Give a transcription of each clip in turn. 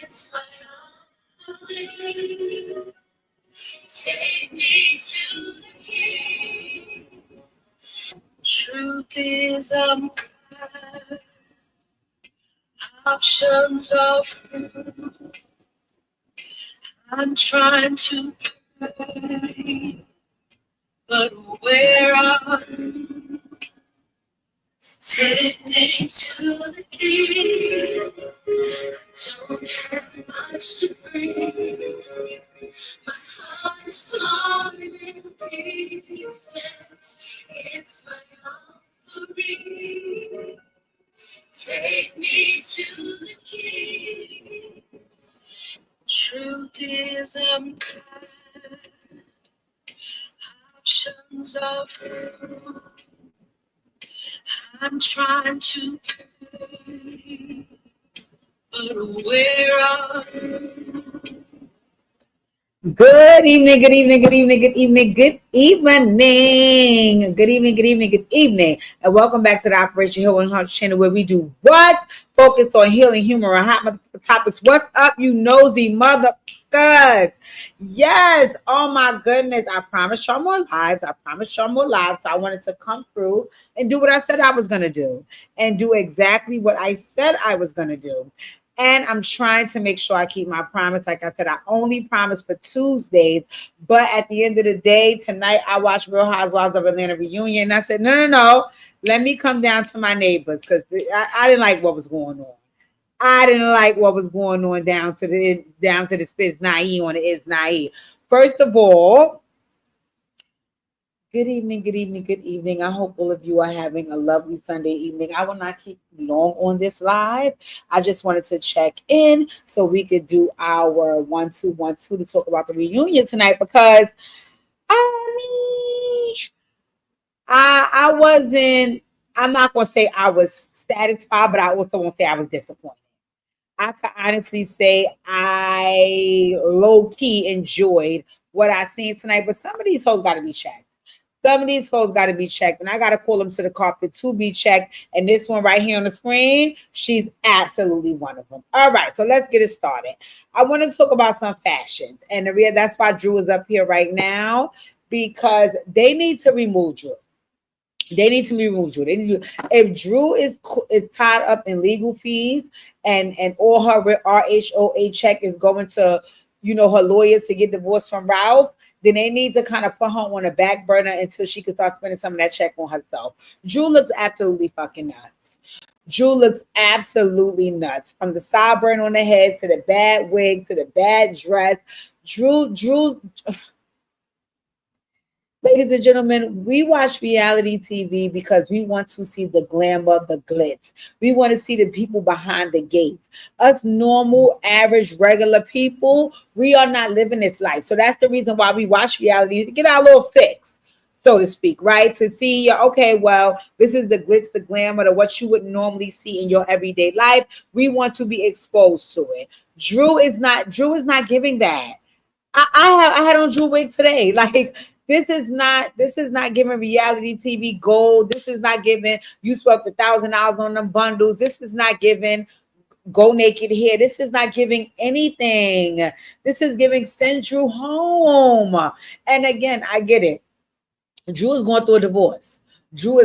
It's my offering. Take me to the King. Truth is, I'm tired. Options of I'm trying to pray, but where are you? Take me to the King. Don't have much to bring. My heart is torn in pieces. It's my offering. Take me to the King. Truth is, I'm tired. Options of hurt. I'm trying to pray, but where are you? Good evening, good evening, good evening, good evening, good evening. Good evening, good evening, good evening. And welcome back to the Operation Heal and Heart channel where we do what? Focus on healing, humor, and hot motherfucking topics. What's up, you nosy motherfuckers? Yes, oh my goodness. I promised y'all more lives. So I wanted to come through and do what I said I was going to do and do exactly what I said I was going to do. And I'm trying to make sure I keep my promise. Like I said, I only promise for Tuesdays. But at the end of the day, tonight I watched Real Housewives of Atlanta reunion. And I said, no. Let me come down to my neighbors because I didn't like what was going on. I didn't like what was going on down to the Spitz Naive on the Is Naive. First of all, good evening, good evening, good evening. I hope all of you are having a lovely Sunday evening. I will not keep you long on this live. I just wanted to check in so we could do our 1-2-1-2 to talk about the reunion tonight because I wasn't, I'm not going to say I was satisfied, but I also won't say I was disappointed. I can honestly say I low-key enjoyed what I seen tonight, but some of these hoes got to be checked. Some of these hoes got to be checked, and I got to call them to the carpet to be checked. And this one right here on the screen, she's absolutely one of them. All right, so let's get it started. I want to talk about some fashions, and that's why Drew is up here right now because they need to remove Drew. They need to remove Drew. If Drew is tied up in legal fees and all her RHOA check is going to, her lawyers to get divorced from Ralph, then they need to kind of put her on a back burner until she can start spending some of that check on herself. Drew looks absolutely fucking nuts. Drew looks absolutely nuts. From the sideburn on the head to the bad wig to the bad dress. Drew. Ladies and gentlemen, we watch reality TV because we want to see the glamour, the glitz. We want to see the people behind the gates. Us normal, average, regular people, we are not living this life. So that's the reason why we watch reality, to get our little fix, so to speak, right? To see, okay, well, this is the glitz, the glamour, the what you would normally see in your everyday life. We want to be exposed to it. Drew is not giving that. I had on Drew wig today. Like, this is not giving reality TV gold. This is not giving you spent $1,000 on them bundles. This is not giving go naked hair. This is not giving anything. This is giving send Drew home. And again, I get it. Drew is going through a divorce. So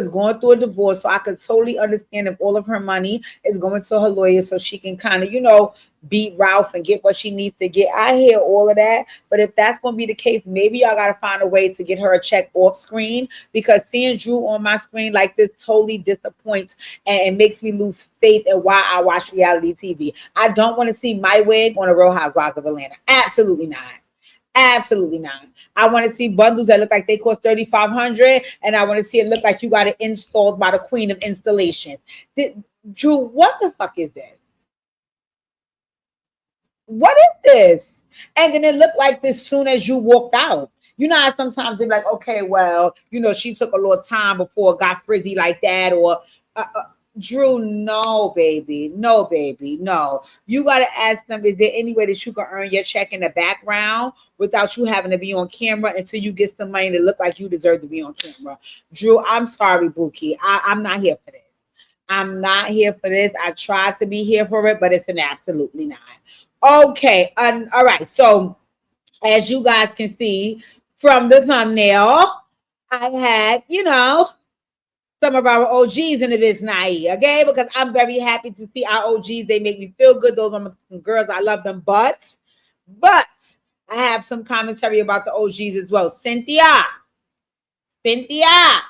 I could totally understand if all of her money is going to her lawyer so she can kind of, beat Ralph and get what she needs to get. I hear all of that. But if that's going to be the case, maybe y'all got to find a way to get her a check off screen, because seeing Drew on my screen like this totally disappoints and makes me lose faith in why I watch reality TV. I don't want to see my wig on a Real Housewives of Atlanta. Absolutely not. Absolutely not. I want to see bundles that look like they cost $3,500, and I want to see it look like you got it installed by the queen of installations. Drew, what the fuck is this? What is this? And then it looked like this soon as you walked out. You know how sometimes they're like, okay, well, she took a little time before it got frizzy like that, or Drew, no, baby. No. You got to ask them, is there any way that you can earn your check in the background without you having to be on camera until you get some money to look like you deserve to be on camera? Drew, I'm sorry, Buki. I'm not here for this. I'm not here for this. I tried to be here for it, but it's an absolutely not. Okay. All right. So as you guys can see from the thumbnail, I had, some of our OGs in the Visnai, okay? Because I'm very happy to see our OGs. They make me feel good. Those are my girls. I love them. But I have some commentary about the OGs as well. Cynthia, Cynthia,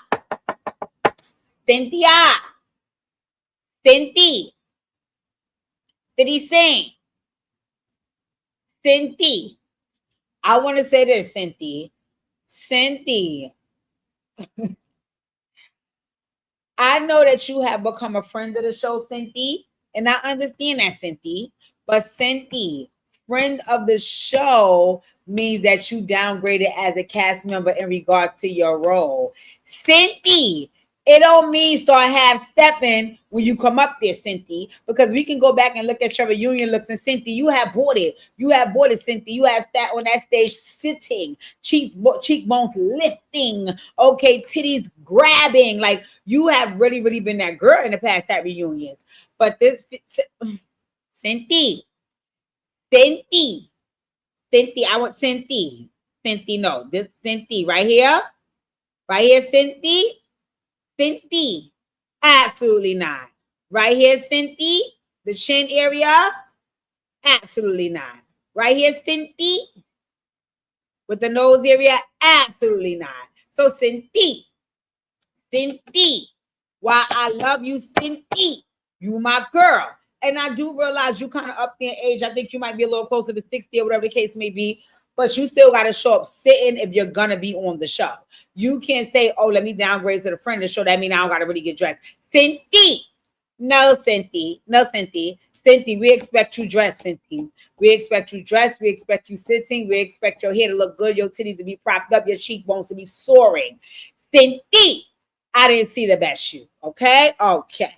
Cynthia, City Sing, Cynthia. I want to say this, Cynthia. I know that you have become a friend of the show, Cynthia, and I understand that, Cynthia. But Cynthia, friend of the show means that you downgraded as a cast member in regards to your role. Cynthia, it don't mean start half stepping when you come up there, Cynthia, because we can go back and look at your reunion looks, and Cynthia, you have bought it. You have bought it, Cynthia. You have sat on that stage sitting, cheekbones lifting, okay, titties grabbing. Like, you have really, really been that girl in the past at reunions. But this, Cynthia, I want Cynthia. No, this Cynthia right here, Cynthia, absolutely not. Right here, Cynthia, the chin area, absolutely not. Right here, Cynthia, with the nose area, absolutely not. So Cynthia, while I love you, Cynthia, you my girl. And I do realize you kind of up there in age. I think you might be a little closer to 60 or whatever the case may be. But you still got to show up sitting if you're going to be on the show. You can't say, oh, let me downgrade to the friend of the show. That means I don't got to really get dressed. Cynthia. No, Cynthia. Cynthia, we expect you dressed, Cynthia. We expect you dressed. We expect you sitting. We expect your hair to look good, your titties to be propped up, your cheekbones to be soaring. Cynthia, I didn't see the best shoe. Okay? Okay.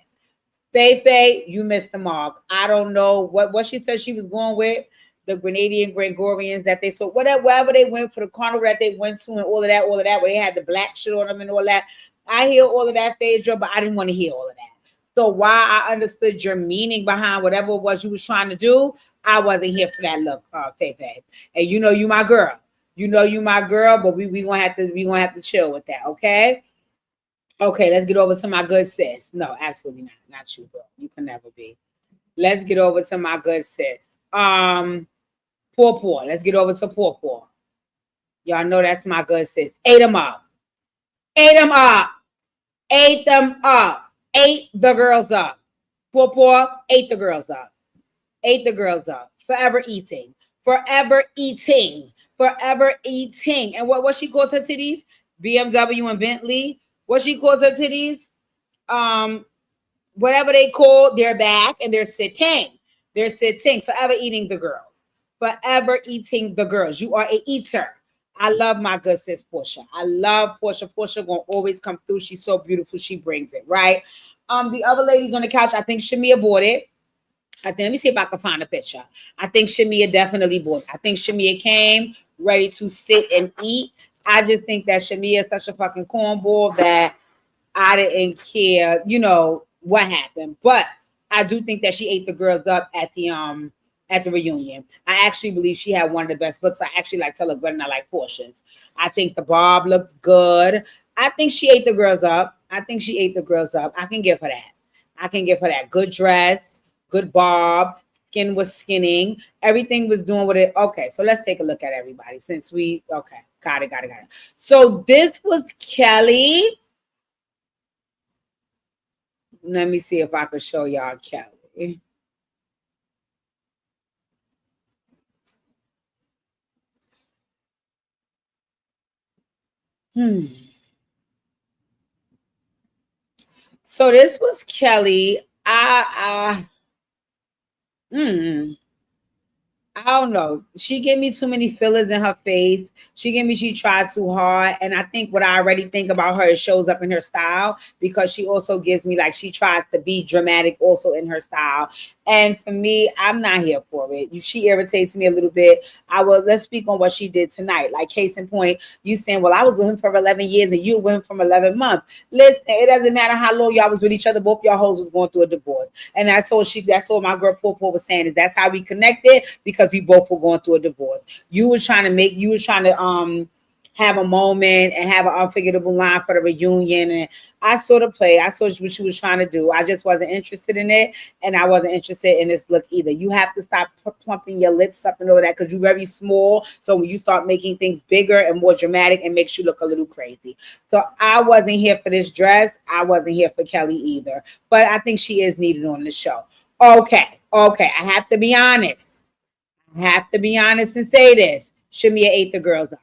Faye, you missed the mark. I don't know what she said she was going with. The Gregorians that they saw, wherever they went for the carnival that they went to, and all of that, where they had the black shit on them and all that. I hear all of that, Phaedra, but I didn't want to hear all of that. So while I understood your meaning behind whatever it was you was trying to do, I wasn't here for that look, Faye. And you know you my girl. But we gonna have to chill with that, okay? Okay, let's get over to my good sis. No, absolutely not. Not you, girl. You can never be. Let's get over to my good sis. Poor. Let's get over to poor. Y'all know that's my good sis. Ate them up. Ate the girls up. Poor. Ate the girls up. Forever eating. And what she calls her titties? BMW and Bentley. What she calls her titties? Whatever they call, they're back and they're sitting. Forever eating the girls. You are a eater. I love my good sis Portia. I love Portia. Portia gonna always come through. She's so beautiful. She brings it, right? The other ladies on the couch, I think Shamia bought it. Let me see if I can find a picture. I think Shamia definitely bought it. I think Shamia came ready to sit and eat. I just think that Shamia is such a fucking cornball that I didn't care, what happened. But I do think that she ate the girls up at the reunion. I actually believe she had one of the best looks. I actually like Taylor better than I like Portia's. I think the bob looked good. I think she ate the girls up. I can give her that. Good dress, good bob. Skin was skinning. Everything was doing what it. Okay, so let's take a look at everybody since we. Okay, got it. So this was Kelly. Let me see if I can show y'all Kelly. So this was Kelly. I don't know. She gave me too many fillers in her face. She tried too hard. And I think what I already think about her, it shows up in her style, because she also gives me, like, she tries to be dramatic also in her style. And for me, I'm not here for it. She irritates me a little bit. Let's speak on what she did tonight. Like case in point, you saying, well, I was with him for 11 years and you were with him from 11 months. Listen, it doesn't matter how long y'all was with each other. Both y'all hoes was going through a divorce. And that's all my girl Popo was saying, is that's how we connected, because we both were going through a divorce. You was trying to have a moment and have an unforgettable line for the reunion. And I saw the play. I saw what she was trying to do. I just wasn't interested in it. And I wasn't interested in this look either. You have to stop plumping your lips up and all that, because you're very small. So when you start making things bigger and more dramatic, it makes you look a little crazy. So I wasn't here for this dress. I wasn't here for Kelly either. But I think she is needed on the show. Okay. I have to be honest. And say this. Shamia ate the girls up.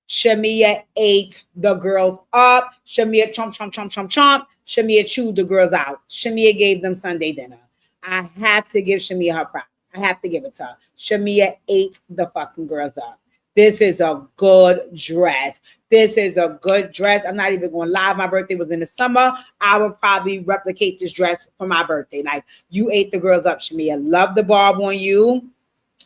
Shamia ate the girls up. Shamia chomp. Shamia chewed the girls out. Shamia gave them Sunday dinner. I have to give Shamia her props. I have to give it to her. Shamia ate the fucking girls up. This is a good dress. I'm not even going to lie. My birthday was in the summer. I would probably replicate this dress for my birthday. Like, you ate the girls up, Shamia. Love the barb on you.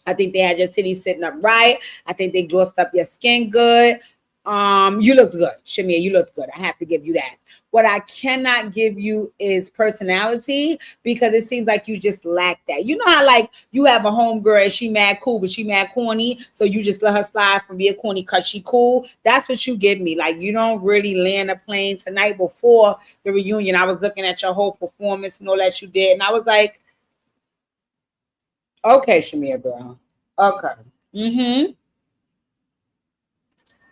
I think they had your titties sitting up right. I think they glossed up your skin good. You looked good, Shamia. You looked good. I have to give you that. What I cannot give you is personality, because it seems like you just lack that. You know how, like, you have a homegirl and she mad cool, but she mad corny, so you just let her slide from being corny because she cool. That's what you give me. Like, you don't really land a plane. Tonight before the reunion, I was looking at your whole performance and all that you did, and I was like, okay, Shamia girl. Okay.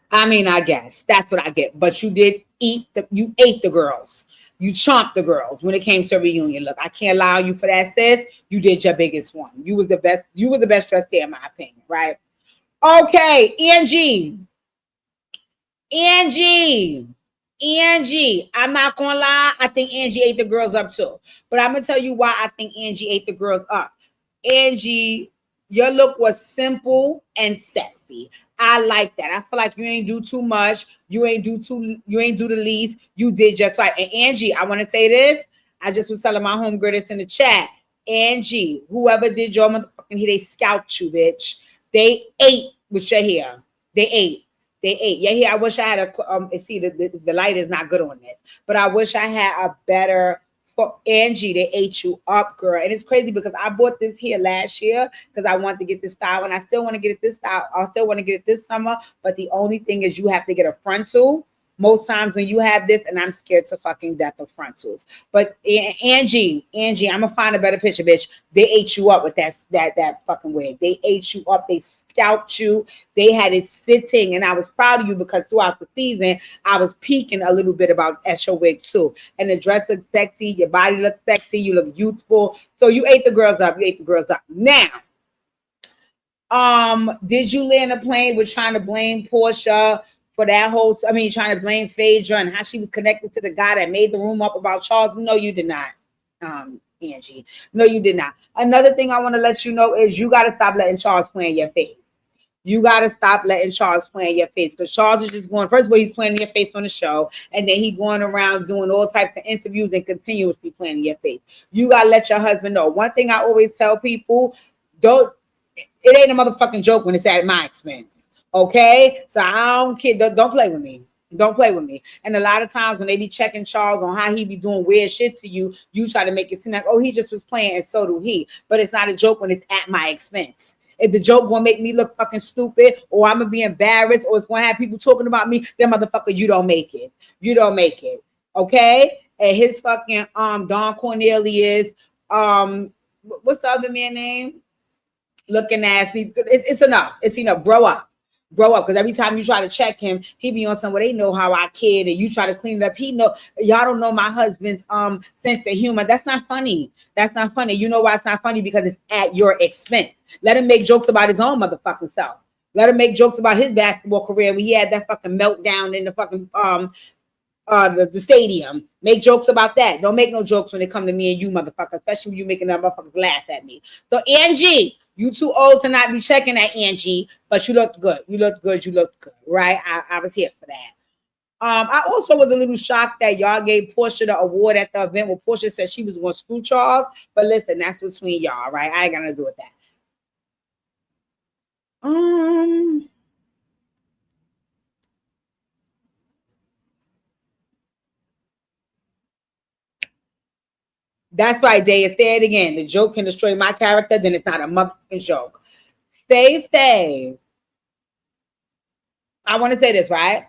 I mean, I guess that's what I get. But you ate the girls. You chomped the girls when it came to a reunion. Look, I can't allow you for that, sis. You did your biggest one. You was the best dressed there, in my opinion, right? Okay, Angie. I'm not gonna lie. I think Angie ate the girls up too. But I'm gonna tell you why I think Angie ate the girls up. Angie, your look was simple and sexy. I like that. I feel like you ain't do too much. You ain't do the least. You did just right. And Angie, I want to say this. I just was telling my homegirl this in the chat. Angie, whoever did your motherfucking hair, they scalped you, bitch. They ate with your hair. They ate. Your hair. I wish I had a see the light is not good on this, but I wish I had a better. For Angie, they ate you up, girl. And it's crazy because I bought this here last year because I wanted to get this style, and I still want to get it this style. I still want to get it this summer, but the only thing is you have to get a frontal. Most times when you have this, and I'm scared to fucking death of frontals. But Angie, I'm gonna find a better picture, bitch. They ate you up with that fucking wig. They ate you up. They scalped you. They had it sitting, and I was proud of you because throughout the season, I was peeking a little bit at your wig too. And the dress looks sexy. Your body looks sexy. You look youthful. So you ate the girls up. Now, did you land a plane with trying to blame Portia for that whole, trying to blame Phaedra and how she was connected to the guy that made the room up about Charles? No, you did not, Angie. No, you did not. Another thing I want to let you know is you got to stop letting Charles play in your face. You got to stop letting Charles play in your face, because Charles is just going, first of all, he's playing in your face on the show, and then he going around doing all types of interviews and continuously playing in your face. You got to let your husband know. One thing I always tell people, it ain't a motherfucking joke when it's at my expense. Okay, so I don't care. Don't play with me. Don't play with me. And a lot of times when they be checking Charles on how he be doing weird shit to you, you try to make it seem like, oh, he just was playing, and so do he. But it's not a joke when it's at my expense. If the joke gonna make me look fucking stupid, or I'm gonna be embarrassed, or it's gonna have people talking about me, then motherfucker, you don't make it. You don't make it. Okay? And his fucking Don Cornelius, what's the other man name? Looking nasty. It's enough. It's enough. Grow up, because every time you try to check him, he be on somewhere. They know how I kid, and you try to clean it up. Y'all don't know my husband's sense of humor. That's not funny. You know why it's not funny? Because it's at your expense. Let him make jokes about his own motherfucking self. Let him make jokes about his basketball career when he had that fucking meltdown in the fucking the stadium. Make jokes about that. Don't make no jokes when it come to me and you, motherfucker, especially when you making that motherfuckers laugh at me. So Angie, you too old to not be checking that, Angie, but you looked good. You looked good, right? I was here for that. I also was a little shocked that y'all gave Portia the award at the event where Portia said she was going to screw Charles. But listen, that's between y'all, right? I ain't gonna do with that. That's right, Daya. Say it again. The joke can destroy my character, then it's not a motherfucking joke. Faye. I want to say this, right?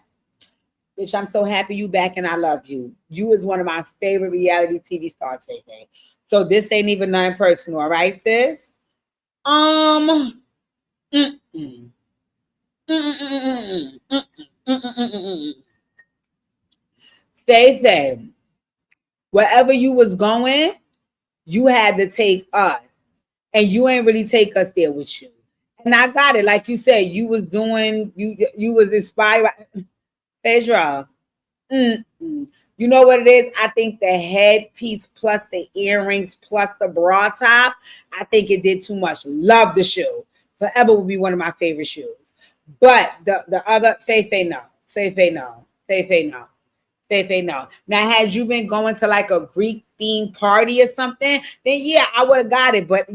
Bitch, I'm so happy you back and I love you. You is one of my favorite reality TV stars, Faye. So this ain't even nothing personal, all right, sis? Mm-mm. Mm-mm. Mm-mm. Mm-mm. Faye, wherever you was going, you had to take us. And you ain't really take us there with you. And I got it. Like you said, you was doing, you was inspired by Pedro. You know what it is? I think the headpiece plus the earrings plus the bra top, I think it did too much. Love the shoe. Forever will be one of my favorite shoes. But the other, Faye, no. Faye, no. Faye, no. Faye, no. Now, had you been going to like a Greek themed party or something, then yeah, I would have got it. But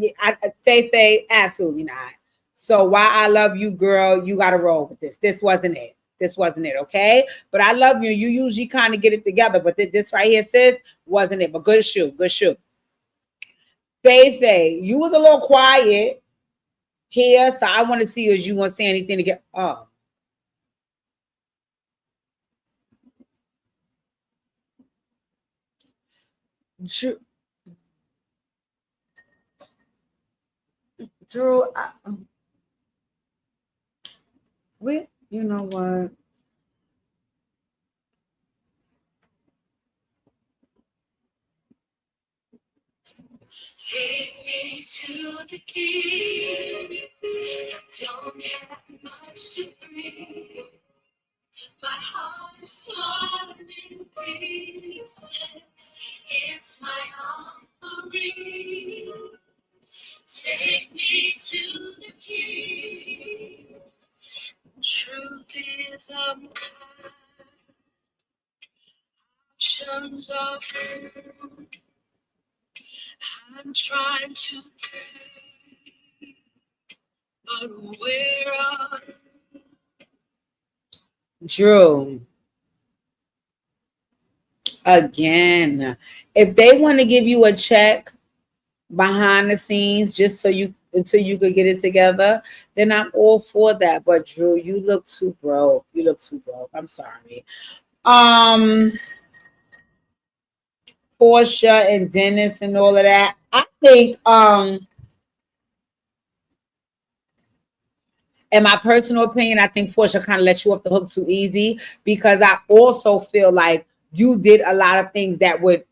Faye, absolutely not. So why I love you, girl, you got to roll with this. This wasn't it. This wasn't it, okay? But I love you. You usually kind of get it together. But this right here, sis, wasn't it. But good shoe, good shoe. Faye, you was a little quiet here. So I want to see if you want to say anything to get. Oh. Drew, you know what? Take me to the key. I don't have much to bring. My heart's torn in pieces. It's my offering. Take me to the key. Truth is, I'm tired. Options are few. I'm trying to pray, but where are Drew? Again, if they want to give you a check behind the scenes just so you until you could get it together, then I'm all for that. But Drew, you look too broke. You look too broke. I'm sorry. Um, Portia and Dennis and all of that. I think in my personal opinion, I think Portia kind of let you off the hook too easy because I also feel like you did a lot of things that would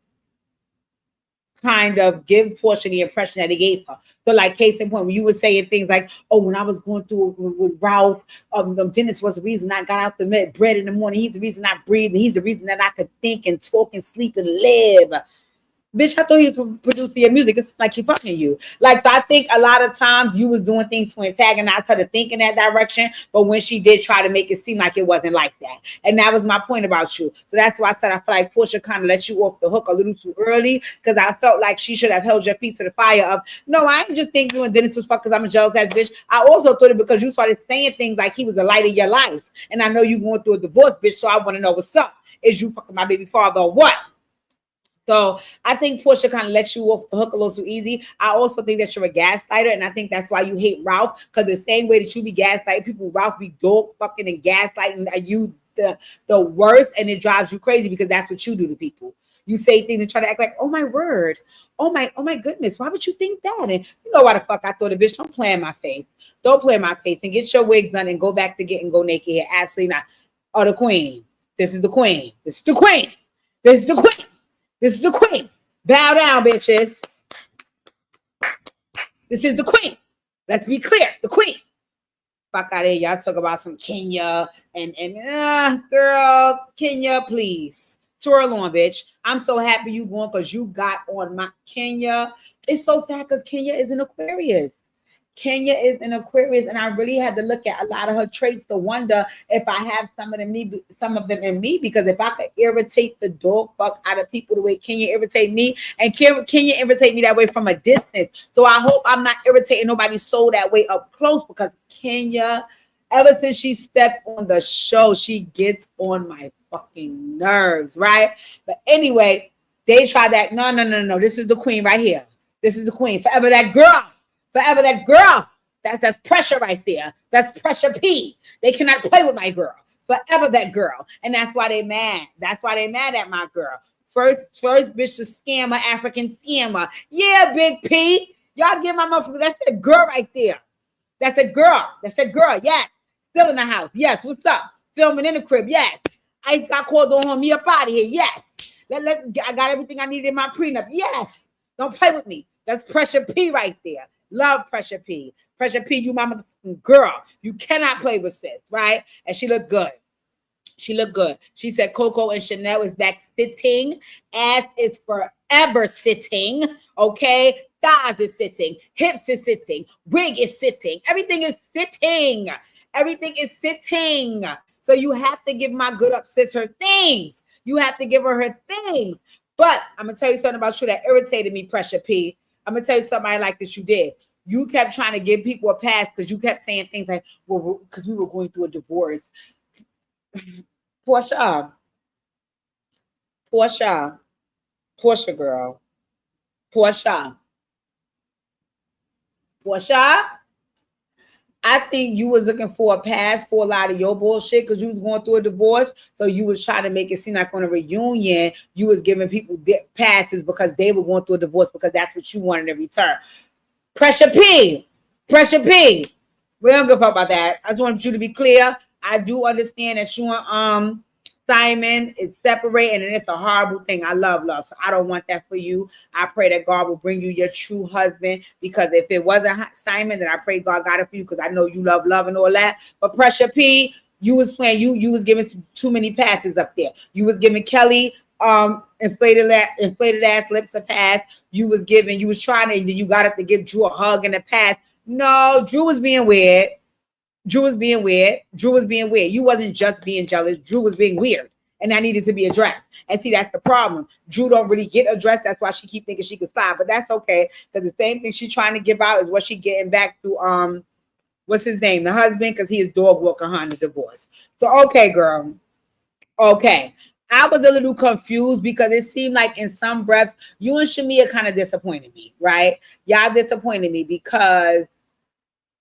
kind of give Portia the impression that he gave her. So, like, case in point, when you were saying things like, "Oh, when I was going through with Ralph, Dennis was the reason I got out the bread in the morning. He's the reason I breathe. And he's the reason that I could think and talk and sleep and live." Bitch, I thought he was producing your music. It's like he fucking you. Like, so I think a lot of times you was doing things to antagonize her to think in that direction. But when she did try to make it seem like it wasn't like that. And that was my point about you. So that's why I said I feel like Portia kind of let you off the hook a little too early. Because I felt like she should have held your feet to the fire of, no, I ain't just think you and Dennis was fuck because I'm a jealous ass bitch. I also thought it because you started saying things like he was the light of your life. And I know you going through a divorce, bitch. So I want to know what's up. Is you fucking my baby father or what? So I think Portia kind of lets you off the hook a little too easy. I also think that you're a gaslighter, and I think that's why you hate Ralph. Because the same way that you be gaslighting people, Ralph be dog fucking and gaslighting you the worst, and it drives you crazy because that's what you do to people. You say things and try to act like, oh my word, oh my goodness, why would you think that? And you know why the fuck I thought, a bitch, don't play in my face. Don't play in my face and get your wigs done and go back to getting go naked here. Absolutely not. Oh, the queen. This is the queen. This is the queen. This is the queen. This is the queen. Bow down, bitches. This is the queen. Let's be clear. The queen. Fuck out of here. Y'all talk about some Kenya and girl, Kenya, please. Twirl on, bitch. I'm so happy you going because you got on my Kenya. It's so sad because Kenya is an Aquarius. Kenya is an Aquarius, and I really had to look at a lot of her traits to wonder if I have some of them in me. Because if I could irritate the dog fuck out of people the way Kenya irritate me, and Kenya irritate me that way from a distance. So I hope I'm not irritating nobody's soul that way up close, because Kenya, ever since she stepped on the show, she gets on my fucking nerves, right? But anyway, they try that. No, no, no, no. This is the queen right here. This is the queen. Forever that girl. Forever that girl. That's pressure right there. That's pressure P. They cannot play with my girl. Forever that girl. And that's why they mad. That's why they mad at my girl. First bitch a scammer, African scammer. Yeah, Big P. Y'all give my motherfucker. That's that girl right there. That's a girl. That's a girl. Yes. Still in the house. Yes. What's up? Filming in the crib. Yes. I got called on me up out of here. Yes. I got everything I needed in my prenup. Yes. Don't play with me. That's pressure P right there. Love pressure P. Pressure P, you my motherfucking girl. You cannot play with sis, right? And she looked good. She looked good. She said Coco and Chanel is back sitting. Ass is forever sitting. Okay. Thighs is sitting. Hips is sitting. Wig is sitting. Everything is sitting. Everything is sitting. So you have to give my good up sis her things. You have to give her things. But I'm going to tell you something about you that irritated me, Pressure P. I'm going to tell you something I like that you did. You kept trying to give people a pass because you kept saying things like, well, because we were going through a divorce. Portia girl. Portia. I think you was looking for a pass for a lot of your bullshit because you was going through a divorce. So you was trying to make it seem like on a reunion, you was giving people passes because they were going through a divorce because that's what you wanted in return. Pressure P. We don't give a fuck about that. I just want you to be clear. I do understand that you and Simon is separated, and it's a horrible thing. I love. So I don't want that for you. I pray that God will bring you your true husband, because if it wasn't Simon, then I pray God got it for you, because I know you love and all that. But Pressure P, you was playing, you was giving too many passes up there. You was giving Kelly inflated ass lips a pass. You was trying to, you got up to give Drew a hug in the past. No, Drew was being weird. You wasn't just being jealous. Drew was being weird, and that needed to be addressed. And see, that's the problem. Drew don't really get addressed. That's why she keep thinking she could slide, but that's okay, because the same thing she trying to give out is what she getting back to what's his name, the husband, because he is dog walking her in the divorce. So okay, girl. Okay. I was a little confused because it seemed like in some breaths, you and Shamia kind of disappointed me, right? Y'all disappointed me because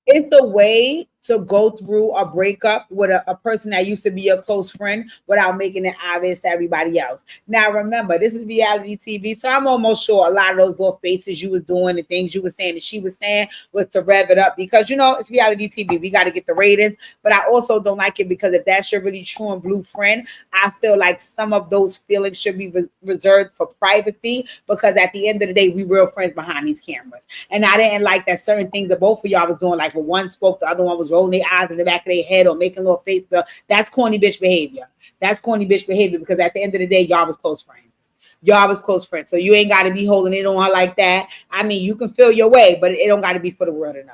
it's a way to go through a breakup with a person that used to be a close friend without making it obvious to everybody else. Now, remember, this is reality TV, so I'm almost sure a lot of those little faces you was doing, the things you were saying that she was saying, was to rev it up, because, you know, it's reality TV. We got to get the ratings, but I also don't like it because if that's your really true and blue friend, I feel like some of those feelings should be reserved for privacy, because at the end of the day, we real friends behind these cameras. And I didn't like that certain things that both of y'all was doing, like when one spoke, the other one was rolling their eyes in the back of their head or making little faces. That's corny bitch behavior. Because at the end of the day, y'all was close friends. So you ain't got to be holding it on her like that. I mean, you can feel your way, but it don't got to be for the world to know.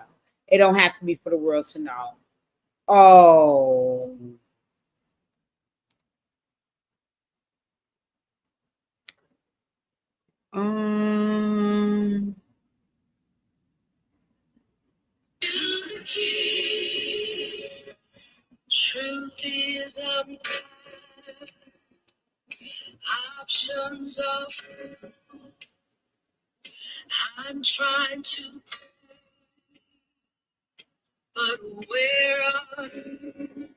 It don't have to be for the world to know. Oh. Truth is, I'm tired. Options are few. I'm trying to, but where are you?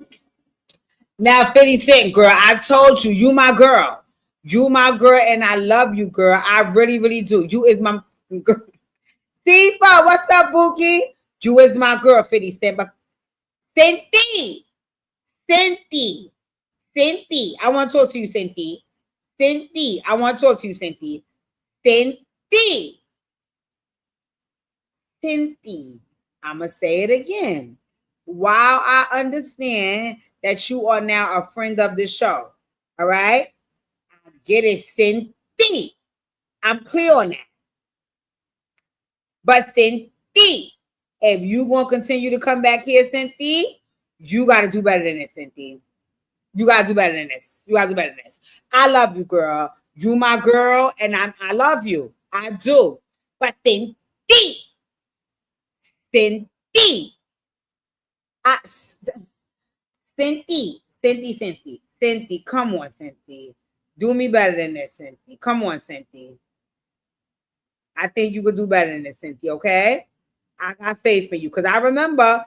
Now, 50 Cent, girl, I told you, you my girl. You my girl, and I love you, girl. I really, really do. You is my girl. Tifa, what's up, Bookie? You is my girl, 50 Cent. But Senti, I want to talk to you, Senti. I want to talk to you, Senti. I'm going to say it again. While I understand that you are now a friend of the show, all right? I get it, Senti. I'm clear on that. But Senti, If you gonna continue to come back here, Cynthia, you gotta do better than this, Cynthia. You gotta do better than this. You gotta do better than this. I love you, girl. You my girl, and I love you. I do. But Cynthia, I, Cynthia, come on, Cynthia. Do me better than this, Cynthia. Come on, Cynthia. I think you could do better than this, Cynthia, okay? I got faith in you. Because I remember,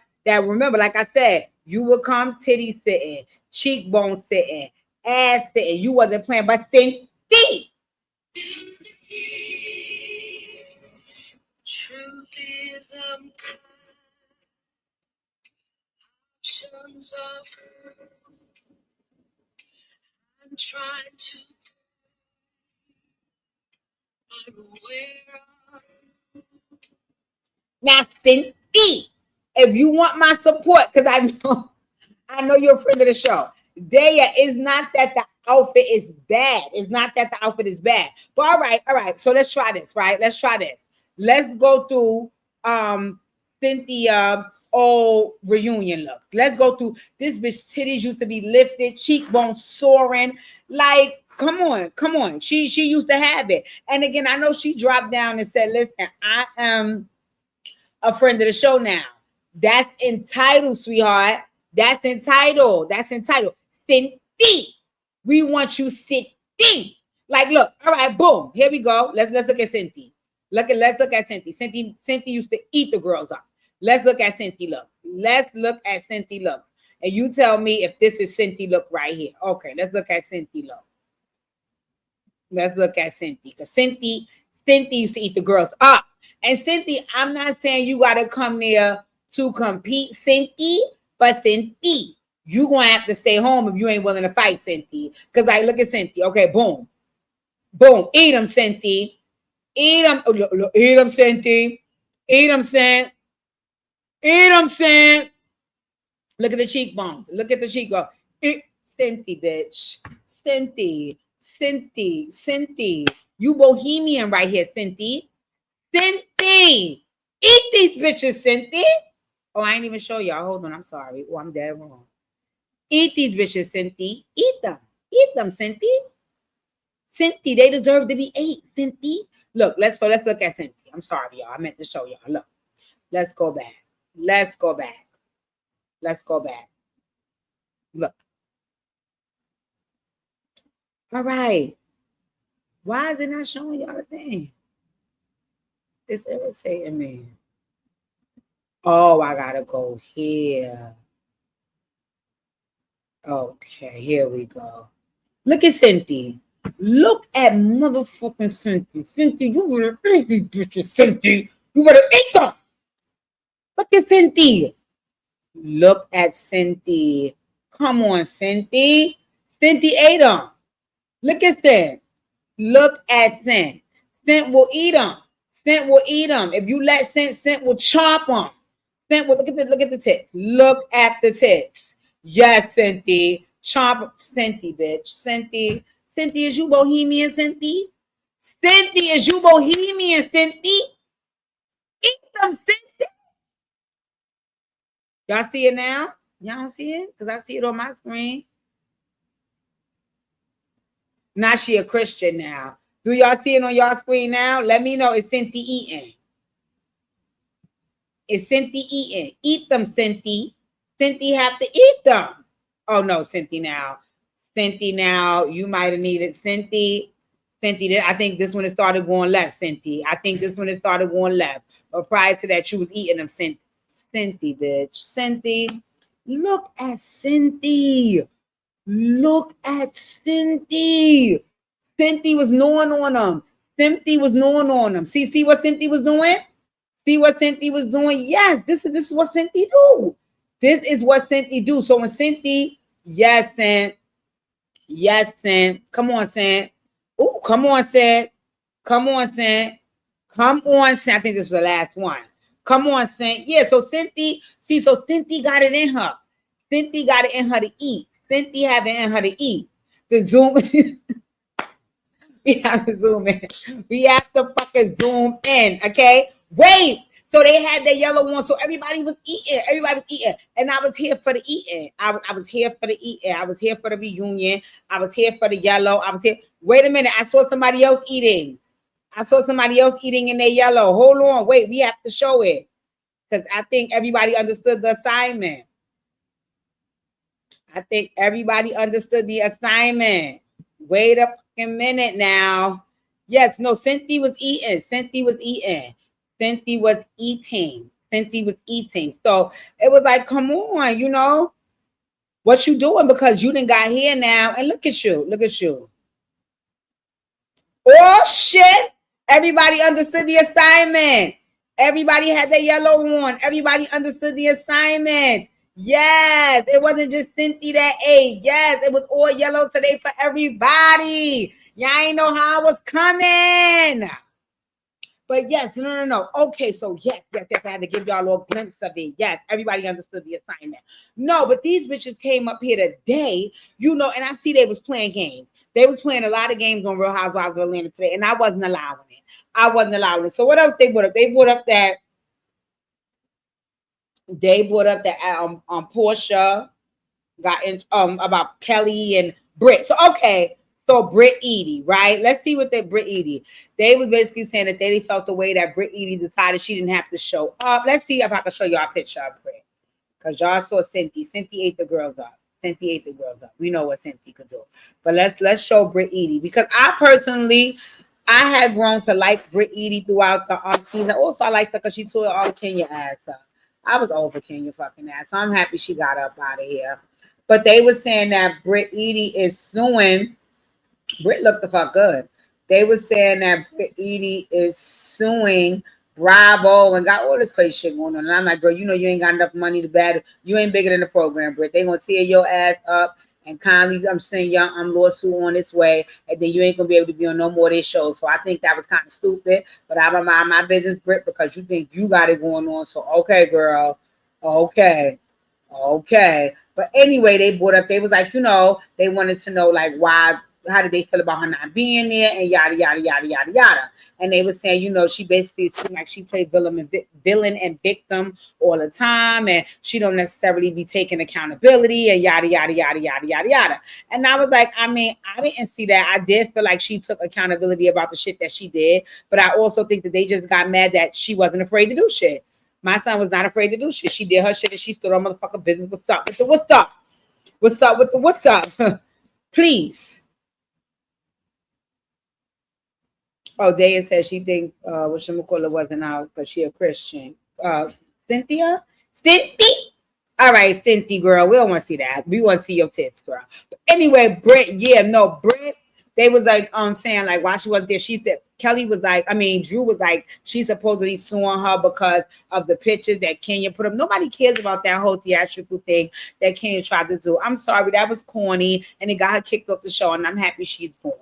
like I said, you would come titty sitting, cheekbone sitting, ass sitting. You wasn't playing, but Cynthia. Truth is, I'm tired. Options of her. I'm trying to. I'm aware. Now, Cynthia, if you want my support, because I know you're a friend of the show. Daya, it's not that the outfit is bad. It's not that the outfit is bad. But all right. So let's try this, right? Let's try this. Let's go through Cynthia old reunion look. Let's go through this bitch titties used to be lifted, cheekbones soaring. Like, come on. She used to have it. And again, I know she dropped down and said, listen, I am a friend of the show now. That's entitled, sweetheart. That's entitled. Cynthia, we want you sitting. Like, look, all right, boom. Here we go. Let's look at Cynthia. Let's look at Cynthia. Cynthia used to eat the girls up. Let's look at Cynthia look. And you tell me if this is Cynthia look right here. Okay, let's look at Cynthia look. Because Cynthia used to eat the girls up. And Cynthia, I'm not saying you got to come there to compete, Cynthia, but Cynthia, you going to have to stay home if you ain't willing to fight, Cynthia. Because I look at Cynthia. Okay, boom. Eat them, Cynthia. Eat them, Cynthia. Eat them, Cynthia. Look at the cheekbones. Cynthia, bitch. Cynthia. You bohemian right here, Cynthia. Cynthia, eat these bitches, Cynthia. Oh, I ain't even show y'all. Hold on, I'm sorry. Oh, I'm dead wrong. Eat these bitches, Cynthia. Eat them, Cynthia. Cynthia, they deserve to be ate, Cynthia. Look, let's look at Cynthia. I'm sorry, y'all. I meant to show y'all. Look, let's go back. Look. All right. Why is it not showing y'all the thing? It's irritating me. Oh, I gotta go here. Okay, here we go. Look at Cynthia. Look at motherfucking Cynthia. Cynthia, you better eat these bitches, Cynthia. You better eat them. Look at Cynthia. Look at Cynthia. Come on, Cynthia. Cynthia ate them. Look at that. Look at Cent. Cent will eat them. If you let Cent will chomp them. Cent will look at the tits. Look at the tits. Yes, Cynthia. Chomp Cynthia, bitch. Cynthia, is you bohemian, Cynthia? Cynthia, is you bohemian, Cynthia? Eat them, Cynthia. Y'all see it now? Y'all don't see it? Because I see it on my screen. Now she a Christian now. Do y'all see it on y'all screen now? Let me know. Is Cynthia eating? Eat them, Cynthia. Cynthia have to eat them. Oh, no, Cynthia now. You might have needed Cynthia. I think this one has started going left, Cynthia. But prior to that, you was eating them, Cynthia, bitch. Cynthia. Look at Cynthia. Cynthia was gnawing on them. See what Cynthia was doing? Yes, this is what Cynthia do. So when Cynthia, yes, Sam. Come on, Sam. Oh, come on, Sam. I think this was the last one. Come on, Sam. Yeah, so Cynthia, Cynthia got it in her. To eat. Cynthia have it in her to eat. The zoom. We have to zoom in. We have to fucking zoom in, okay? Wait. So they had their yellow one. So everybody was eating. Everybody was eating. And I was here for the eating. I was here for the eating. I was here for the reunion. I was here for the yellow. I was here. Wait a minute. I saw somebody else eating. I saw somebody else eating in their yellow. Hold on. Wait, we have to show it. Because I think everybody understood the assignment. I think everybody understood the assignment. Wait a fucking minute now. Yes, no, Cynthia was eating. Cynthia was eating. Cynthia was eating. Cynthia was eating. So it was like, come on, you know, what you doing? Because you didn't got here now. And look at you. Look at you. Oh, shit. Everybody understood the assignment. Everybody had their yellow on. Everybody understood the assignment. Yes, it wasn't just Cynthia that ate. Yes, it was all yellow today for everybody. Y'all ain't know how I was coming. But yes, no. Okay, so yes, I had to give y'all a little glimpse of it. Yes, everybody understood the assignment. No, but these bitches came up here today, you know, and I see they was playing games. They was playing a lot of games on Real Housewives of Atlanta today, and I wasn't allowing it. I wasn't allowing it. So what else they brought up? They brought up that Portia got in about Kelly and Britt. So okay, so Britt Edie, right? Let's see what they Britt Edie. They was basically saying that they felt the way that Britt Edie decided she didn't have to show up. Let's see if I can show y'all a picture of Britt. Because y'all saw Cynthia. Cynthia ate the girls up. Cynthia ate the girls up. We know what Cynthia could do. But let's show Britt Edie. Because I personally, I had grown to like Britt Edie throughout the season. Also, I liked her because she tore all Kenya ass up. I was over Kenya fucking ass. So I'm happy she got up out of here. But they were saying that Britt Edie is suing. Britt looked the fuck good. They were saying that Britt Edie is suing Bravo and got all this crazy shit going on. And I'm like, girl, you know you ain't got enough money to bat. You ain't bigger than the program, Britt. They gonna tear your ass up. And kindly, I'm saying, young, I'm lawsuit on this way, and then you ain't gonna be able to be on no more of these shows. So I think that was kind of stupid. But I don't mind my business, Britt, because you think you got it going on. So okay, girl, okay. But anyway, they brought up, they was like, you know, they wanted to know like why, how did they feel about her not being there and yada, yada, yada, yada, yada. And they were saying, you know, she basically seemed like she played villain and victim all the time. And she don't necessarily be taking accountability and yada, yada, yada, yada, yada, yada. And I was like, I mean, I didn't see that. I did feel like she took accountability about the shit that she did. But I also think that they just got mad that she wasn't afraid to do shit. My son was not afraid to do shit. She did her shit and she stood on motherfucking business. What's up with the what's up? What's up with the what's up? Please. Oh, Daya says she think whatchamacallit wasn't out because she a Christian. Cynthia? All right, Cynthia, girl. We don't want to see that. We want to see your tits, girl. But anyway, Britt, Britt, they was like saying like why she wasn't there. She said Kelly was like, Drew was like, she's supposedly suing her because of the pictures that Kenya put up. Nobody cares about that whole theatrical thing that Kenya tried to do. I'm sorry, that was corny and it got her kicked off the show, and I'm happy she's gone.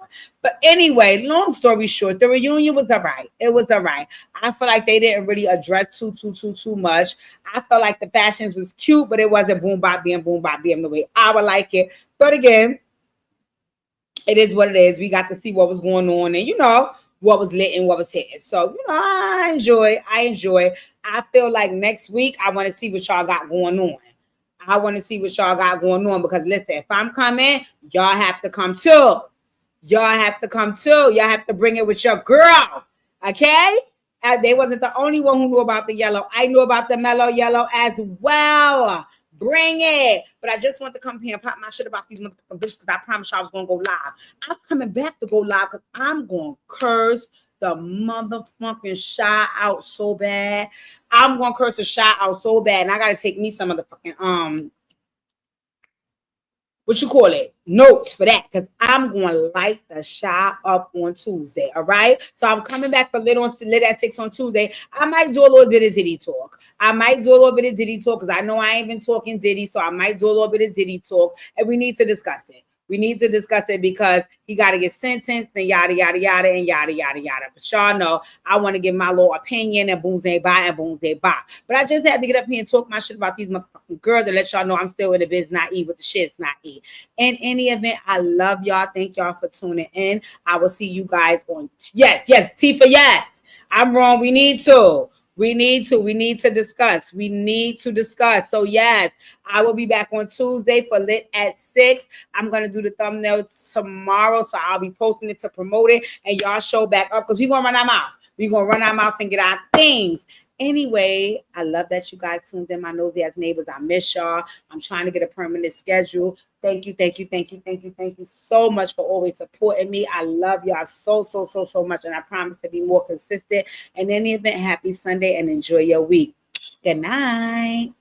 But anyway, long story short, the reunion was all right. It was all right. I feel like they didn't really address too much. I felt like the fashions was cute, but it wasn't boom bop being the way I would like it. But again, it is what it is. We got to see what was going on and, you know, what was lit and what was hitting. So, you know, I enjoy. I feel like next week, I want to see what y'all got going on. Because listen, if I'm coming, y'all have to come too. Y'all have to bring it with your girl. Okay? They wasn't the only one who knew about the yellow. I knew about the mellow yellow as well. Bring it. But I just want to come here and pop my shit about these motherfucking bitches because I promised you I was going to go live. I'm coming back to go live because I'm going to curse the motherfucking Shy out so bad. I'm going to curse the Shy out so bad. And I got to take me some of the fucking, notes for that, because I'm going to light the Shy up on Tuesday, all right? So I'm coming back for lit at 6 on Tuesday. I might do a little bit of Diddy talk. Because I know I ain't been talking Diddy, so I might do a little bit of Diddy talk, and we need to discuss it. Because he got to get sentenced and yada, yada, yada, and yada, yada, yada. But y'all know I want to give my little opinion and boom, they buy. But I just had to get up here and talk my shit about these motherfucking girls to let y'all know I'm still in the biz, not E, but the shit's not E. In any event, I love y'all. Thank y'all for tuning in. I will see you guys on, yes, Tifa, yes. I'm wrong. We need to. We need to discuss. We need to discuss. So yes, I will be back on Tuesday for Lit at 6. I'm gonna do the thumbnail tomorrow, so I'll be posting it to promote it, and y'all show back up because we're gonna run our mouth. We're gonna run our mouth and get our things. Anyway, I love that you guys tuned in, my nosy ass neighbors. I miss y'all. I'm trying to get a permanent schedule. Thank you, thank you, thank you, thank you, thank you so much for always supporting me. I love y'all so much, and I promise to be more consistent. In any event, happy Sunday and enjoy your week. Good night.